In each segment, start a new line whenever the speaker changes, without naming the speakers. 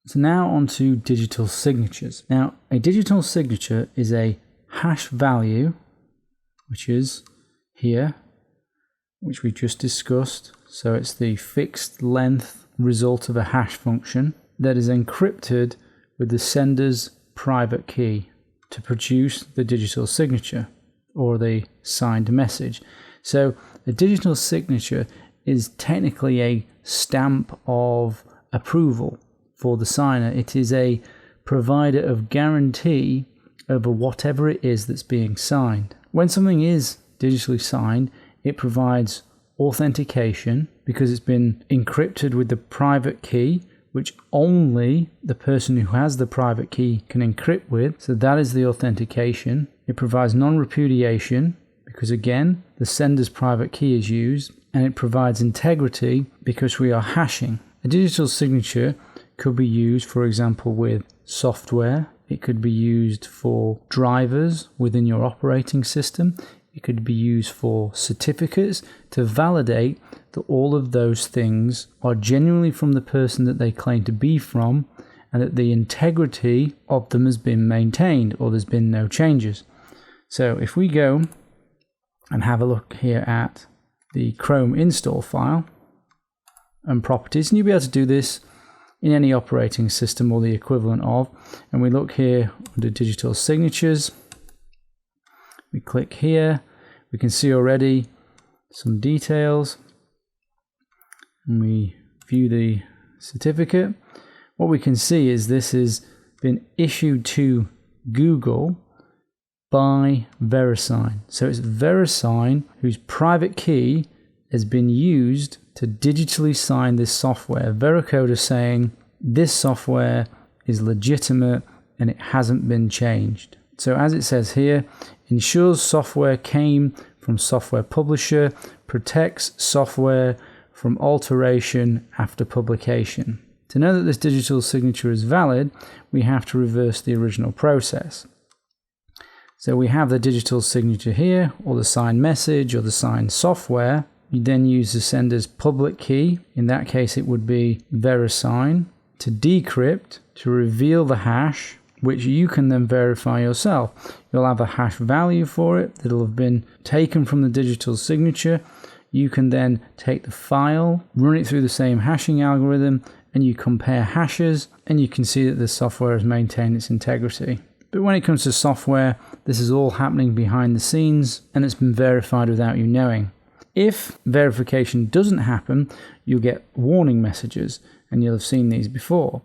So now on to digital signatures. Now, a digital signature is a hash value, which is here, which we just discussed. So it's the fixed length result of a hash function that is encrypted with the sender's private key to produce the digital signature or the signed message. So a digital signature is technically a stamp of approval for the signer. It is a provider of guarantee over whatever it is that's being signed. When something is digitally signed, it provides authentication because it's been encrypted with the private key, which only the person who has the private key can encrypt with. So that is the authentication. It provides non-repudiation because, again, the sender's private key is used, and it provides integrity because we are hashing. A digital signature could be used, for example, with software. It could be used for drivers within your operating system. It could be used for certificates to validate that all of those things are genuinely from the person that they claim to be from, and that the integrity of them has been maintained or there's been no changes. So if we go and have a look here at the Chrome install file and properties, and you'll be able to do this in any operating system or the equivalent of, and we look here under digital signatures, we click here, we can see already some details, and we view the certificate. What we can see is this has been issued to Google by VeriSign. So it's VeriSign whose private key has been used to digitally sign this software. Veracode is saying this software is legitimate and it hasn't been changed. So as it says here, ensures software came from software publisher, protects software from alteration after publication. To know that this digital signature is valid, we have to reverse the original process. So we have the digital signature here, or the signed message, or the signed software. You then use the sender's public key, in that case it would be VeriSign, to decrypt, to reveal the hash, which you can then verify yourself. You'll have a hash value for it that'll have been taken from the digital signature. You can then take the file, run it through the same hashing algorithm, and you compare hashes, and you can see that the software has maintained its integrity. But when it comes to software, this is all happening behind the scenes, and it's been verified without you knowing. If verification doesn't happen, you'll get warning messages, and you'll have seen these before.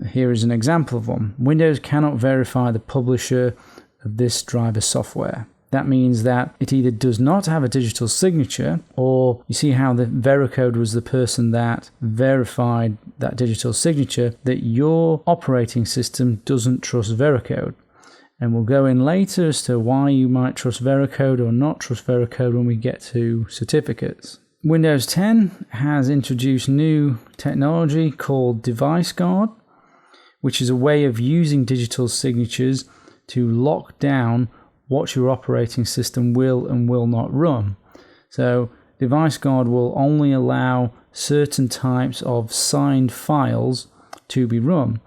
Here is an example of one. Windows cannot verify the publisher of this driver software. That means that it either does not have a digital signature, or you see how the Veracode was the person that verified that digital signature, that your operating system doesn't trust Veracode. And we'll go in later as to why you might trust Veracode or not trust Veracode when we get to certificates. Windows 10 has introduced new technology called Device Guard, which is a way of using digital signatures to lock down what your operating system will and will not run. So Device Guard will only allow certain types of signed files to be run.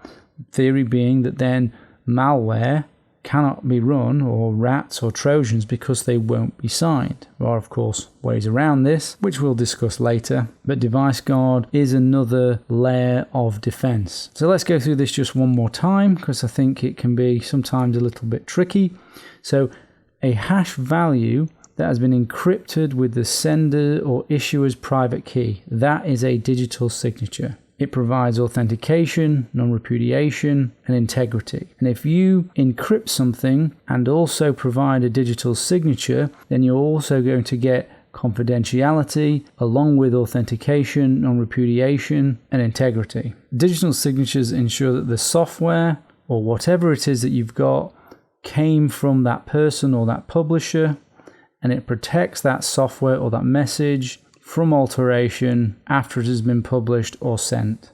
Theory being that then malware cannot be run, or rats or trojans, because they won't be signed. There are of course ways around this, which we'll discuss later, but Device Guard is another layer of defense. So let's go through this just one more time, because I think it can be sometimes a little bit tricky. So a hash value that has been encrypted with the sender or issuer's private key, that is a digital signature. It provides authentication, non-repudiation, and integrity. And if you encrypt something and also provide a digital signature, then you're also going to get confidentiality along with authentication, non-repudiation, and integrity. Digital signatures ensure that the software or whatever it is that you've got came from that person or that publisher, and it protects that software or that message from alteration after it has been published or sent.